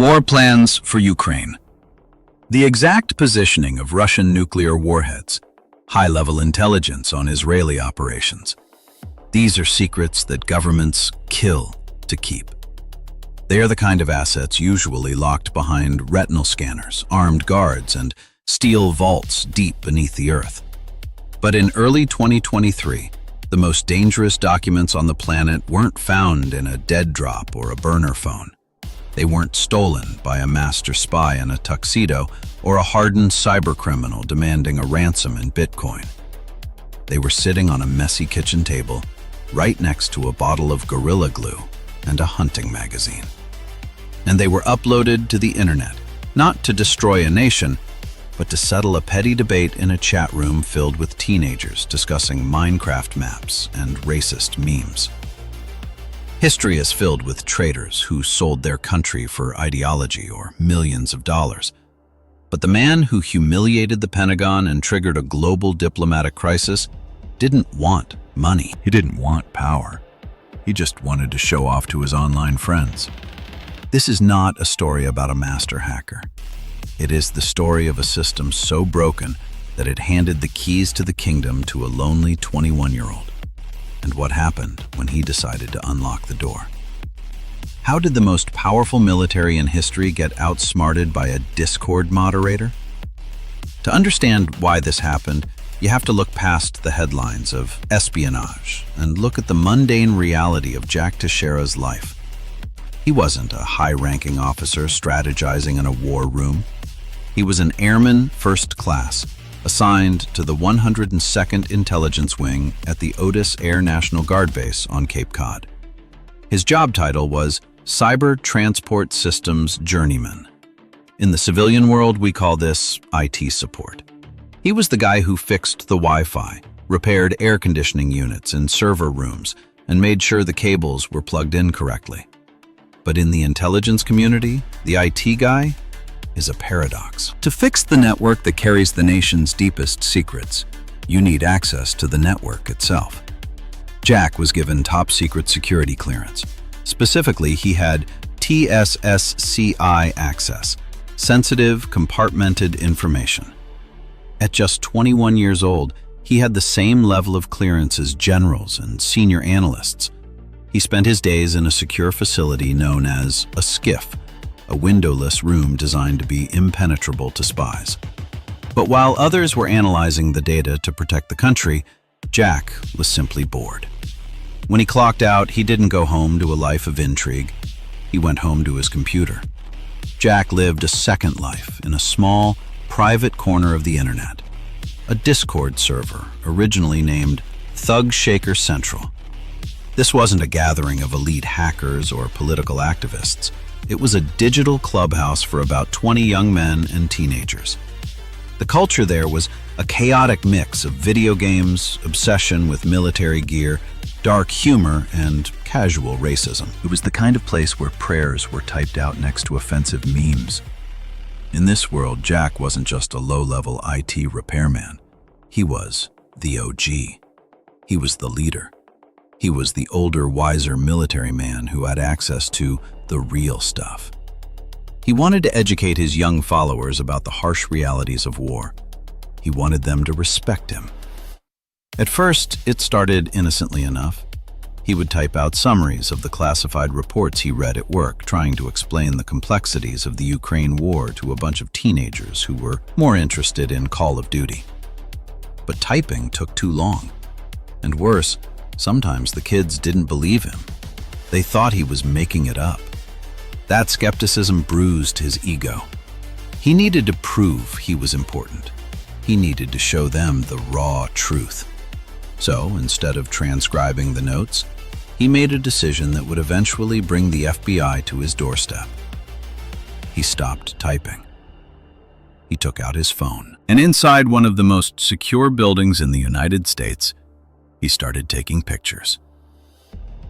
War plans for Ukraine. The exact positioning of Russian nuclear warheads, high-level intelligence on Israeli operations. These are secrets that governments kill to keep. They are the kind of assets usually locked behind retinal scanners, armed guards, and steel vaults deep beneath the earth. But in early 2023, the most dangerous documents on the planet weren't found in a dead drop or a burner phone. They weren't stolen by a master spy in a tuxedo or a hardened cybercriminal demanding a ransom in Bitcoin. They were sitting on a messy kitchen table, right next to a bottle of Gorilla Glue and a hunting magazine. And they were uploaded to the internet, not to destroy a nation, but to settle a petty debate in a chat room filled with teenagers discussing Minecraft maps and racist memes. History is filled with traitors who sold their country for ideology or millions of dollars. But the man who humiliated the Pentagon and triggered a global diplomatic crisis didn't want money. He didn't want power. He just wanted to show off to his online friends. This is not a story about a master hacker. It is the story of a system so broken that it handed the keys to the kingdom to a lonely 21-year-old. And what happened when he decided to unlock the door? How did the most powerful military in history get outsmarted by a Discord moderator? To understand why this happened, you have to look past the headlines of espionage and look at the mundane reality of Jack Teixeira's life. He wasn't a high-ranking officer strategizing in a war room. He was an airman first class, assigned to the 102nd Intelligence Wing at the Otis Air National Guard Base on Cape Cod. His job title was Cyber Transport Systems Journeyman. In the civilian world, we call this IT support. He was the guy who fixed the Wi-Fi, repaired air conditioning units in server rooms, and made sure the cables were plugged in correctly. But in the intelligence community, the IT guy is a paradox. To fix the network that carries the nation's deepest secrets, you need access to the network itself. Jack was given top-secret security clearance. Specifically, he had TSSCI access, sensitive, compartmented information. At just 21 years old, he had the same level of clearance as generals and senior analysts. He spent his days in a secure facility known as a SCIF, a windowless room designed to be impenetrable to spies. But while others were analyzing the data to protect the country, Jack was simply bored. When he clocked out, he didn't go home to a life of intrigue. He went home to his computer. Jack lived a second life in a small, private corner of the internet, a Discord server originally named Thug Shaker Central. This wasn't a gathering of elite hackers or political activists. It was a digital clubhouse for about 20 young men and teenagers. The culture there was a chaotic mix of video games, obsession with military gear, dark humor, and casual racism. It was the kind of place where prayers were typed out next to offensive memes. In this world, Jack wasn't just a low-level IT repairman. He was the OG. He was the leader. He was the older, wiser military man who had access to the real stuff. He wanted to educate his young followers about the harsh realities of war. He wanted them to respect him. At first, it started innocently enough. He would type out summaries of the classified reports he read at work, trying to explain the complexities of the Ukraine war to a bunch of teenagers who were more interested in Call of Duty. But typing took too long. And worse, sometimes the kids didn't believe him. They thought he was making it up. That skepticism bruised his ego. He needed to prove he was important. He needed to show them the raw truth. So, instead of transcribing the notes, he made a decision that would eventually bring the FBI to his doorstep. He stopped typing. He took out his phone, and inside one of the most secure buildings in the United States, he started taking pictures.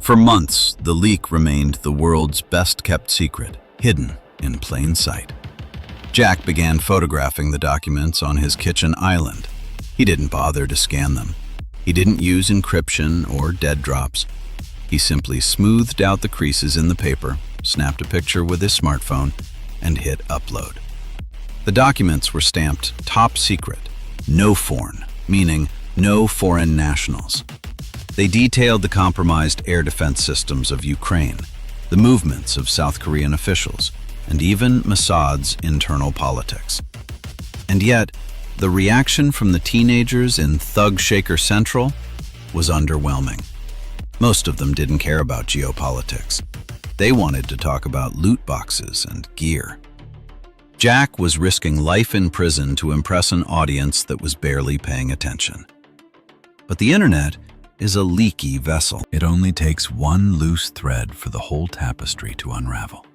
For months, the leak remained the world's best-kept secret, hidden in plain sight. Jack began photographing the documents on his kitchen island. He didn't bother to scan them. He didn't use encryption or dead drops. He simply smoothed out the creases in the paper, snapped a picture with his smartphone, and hit upload. The documents were stamped top secret, no foreign, meaning no foreign nationals. They detailed the compromised air defense systems of Ukraine, the movements of South Korean officials, and even Mossad's internal politics. And yet, the reaction from the teenagers in Thug Shaker Central was underwhelming. Most of them didn't care about geopolitics. They wanted to talk about loot boxes and gear. Jack was risking life in prison to impress an audience that was barely paying attention. But the internet is a leaky vessel. It only takes one loose thread for the whole tapestry to unravel.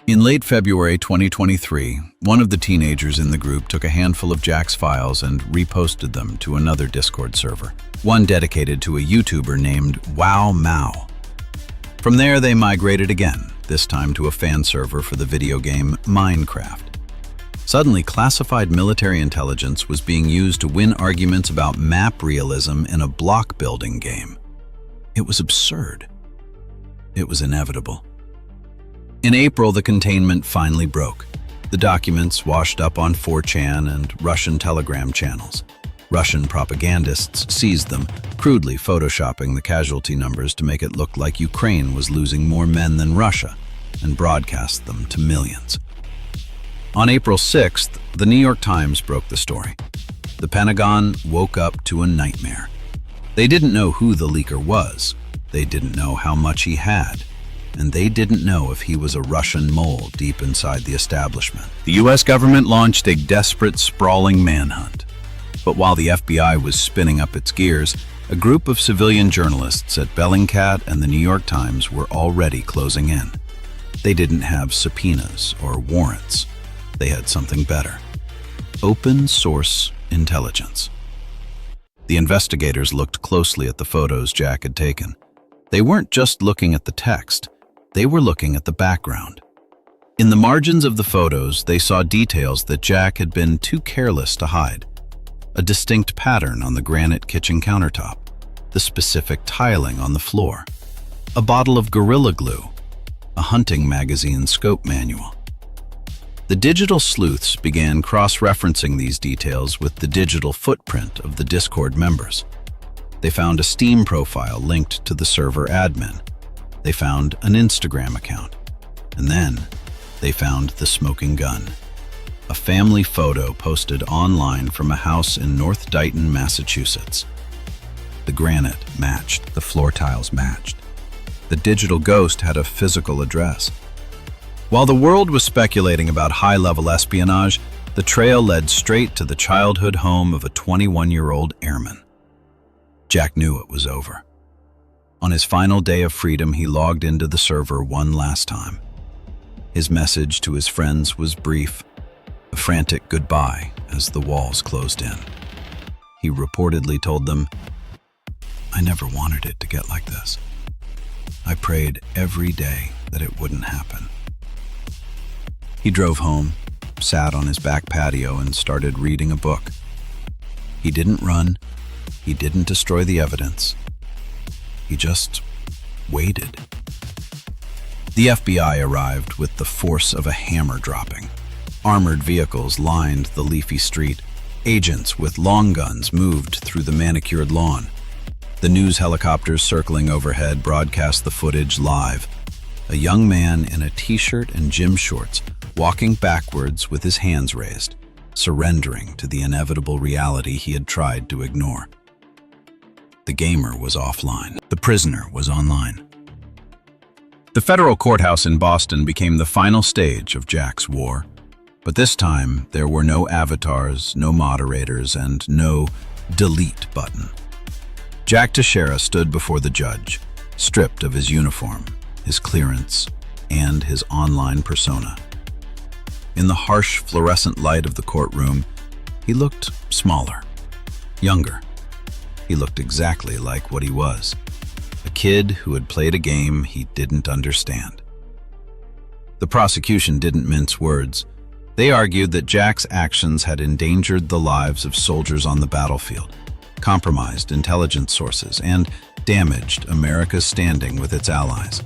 In late February 2023, one of the teenagers in the group took a handful of Jack's files and reposted them to another Discord server, one dedicated to a YouTuber named Wow Mao. From there, they migrated again, this time to a fan server for the video game Minecraft. Suddenly, classified military intelligence was being used to win arguments about map realism in a block-building game. It was absurd. It was inevitable. In April, the containment finally broke. The documents washed up on 4chan and Russian Telegram channels. Russian propagandists seized them, crudely photoshopping the casualty numbers to make it look like Ukraine was losing more men than Russia, and broadcast them to millions. On April 6th, the New York Times broke the story. The Pentagon woke up to a nightmare. They didn't know who the leaker was. They didn't know how much he had. And they didn't know if he was a Russian mole deep inside the establishment. The US government launched a desperate, sprawling manhunt. But while the FBI was spinning up its gears, a group of civilian journalists at Bellingcat and the New York Times were already closing in. They didn't have subpoenas or warrants. They had something better: open source intelligence. The investigators looked closely at the photos Jack had taken. They weren't just looking at the text. They were looking at the background. In the margins of the photos, they saw details that Jack had been too careless to hide. A distinct pattern on the granite kitchen countertop, the specific tiling on the floor, a bottle of Gorilla Glue, a hunting magazine scope manual. The digital sleuths began cross-referencing these details with the digital footprint of the Discord members. They found a Steam profile linked to the server admin. They found an Instagram account. And then they found the smoking gun, a family photo posted online from a house in North Dighton, Massachusetts. The granite matched, the floor tiles matched. The digital ghost had a physical address. While the world was speculating about high-level espionage, the trail led straight to the childhood home of a 21-year-old airman. Jack knew it was over. On his final day of freedom, he logged into the server one last time. His message to his friends was brief, a frantic goodbye as the walls closed in. He reportedly told them, "I never wanted it to get like this. I prayed every day that it wouldn't happen." He drove home, sat on his back patio, and started reading a book. He didn't run. He didn't destroy the evidence. He just waited. The FBI arrived with the force of a hammer dropping. Armored vehicles lined the leafy street. Agents with long guns moved through the manicured lawn. The news helicopters circling overhead broadcast the footage live. A young man in a t-shirt and gym shorts, walking backwards with his hands raised, surrendering to the inevitable reality he had tried to ignore. The gamer was offline. The prisoner was online. The federal courthouse in Boston became the final stage of Jack's war. But this time, there were no avatars, no moderators, and no delete button. Jack Teixeira stood before the judge, stripped of his uniform, his clearance, and his online persona. In the harsh fluorescent light of the courtroom, he looked smaller, younger. He looked exactly like what he was, a kid who had played a game he didn't understand. The prosecution didn't mince words. They argued that Jack's actions had endangered the lives of soldiers on the battlefield, compromised intelligence sources, and damaged America's standing with its allies.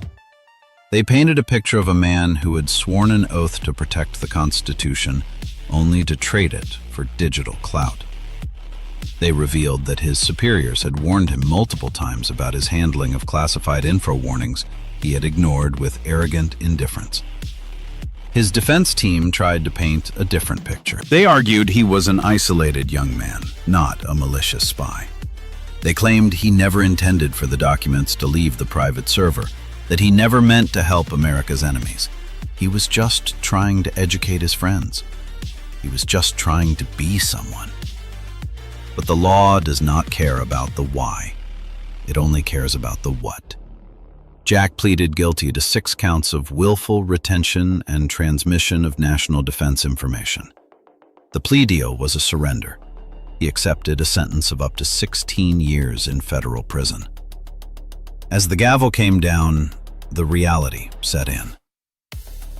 They painted a picture of a man who had sworn an oath to protect the Constitution, only to trade it for digital clout. They revealed that his superiors had warned him multiple times about his handling of classified info warnings he had ignored with arrogant indifference. His defense team tried to paint a different picture. They argued he was an isolated young man, not a malicious spy. They claimed he never intended for the documents to leave the private server, that he never meant to help America's enemies. He was just trying to educate his friends. He was just trying to be someone. But the law does not care about the why. It only cares about the what. Jack pleaded guilty to 6 counts of willful retention and transmission of national defense information. The plea deal was a surrender. He accepted a sentence of up to 16 years in federal prison. As the gavel came down, the reality set in.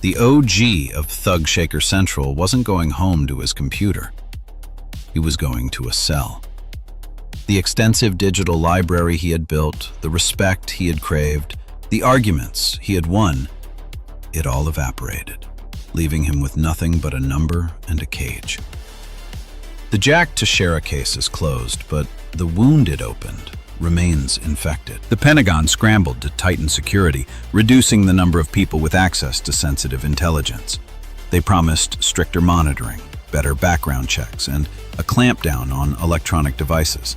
The OG of Thug Shaker Central wasn't going home to his computer. He was going to a cell. The extensive digital library he had built, the respect he had craved, the arguments he had won, it all evaporated, leaving him with nothing but a number and a cage. The Jack Teixeira case is closed, but the wound it opened remains infected. The Pentagon scrambled to tighten security, reducing the number of people with access to sensitive intelligence. They promised stricter monitoring, better background checks, and a clampdown on electronic devices.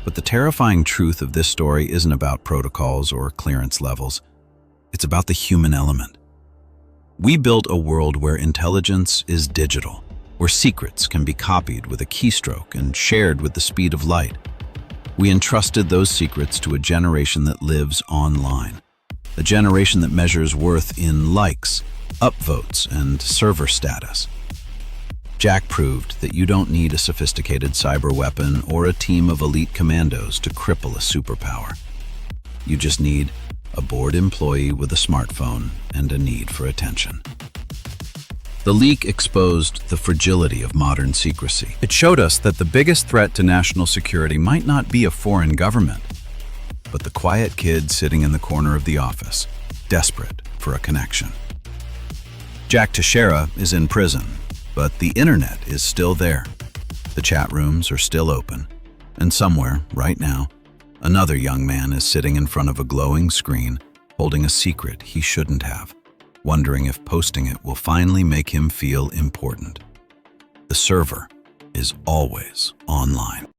But the terrifying truth of this story isn't about protocols or clearance levels. It's about the human element. We built a world where intelligence is digital, where secrets can be copied with a keystroke and shared with the speed of light. We entrusted those secrets to a generation that lives online, a generation that measures worth in likes, upvotes, and server status. Jack proved that you don't need a sophisticated cyber weapon or a team of elite commandos to cripple a superpower. You just need a bored employee with a smartphone and a need for attention. The leak exposed the fragility of modern secrecy. It showed us that the biggest threat to national security might not be a foreign government, but the quiet kid sitting in the corner of the office, desperate for a connection. Jack Teixeira is in prison, but the internet is still there. The chat rooms are still open, and somewhere, right now, another young man is sitting in front of a glowing screen, holding a secret he shouldn't have, wondering if posting it will finally make him feel important. The server is always online.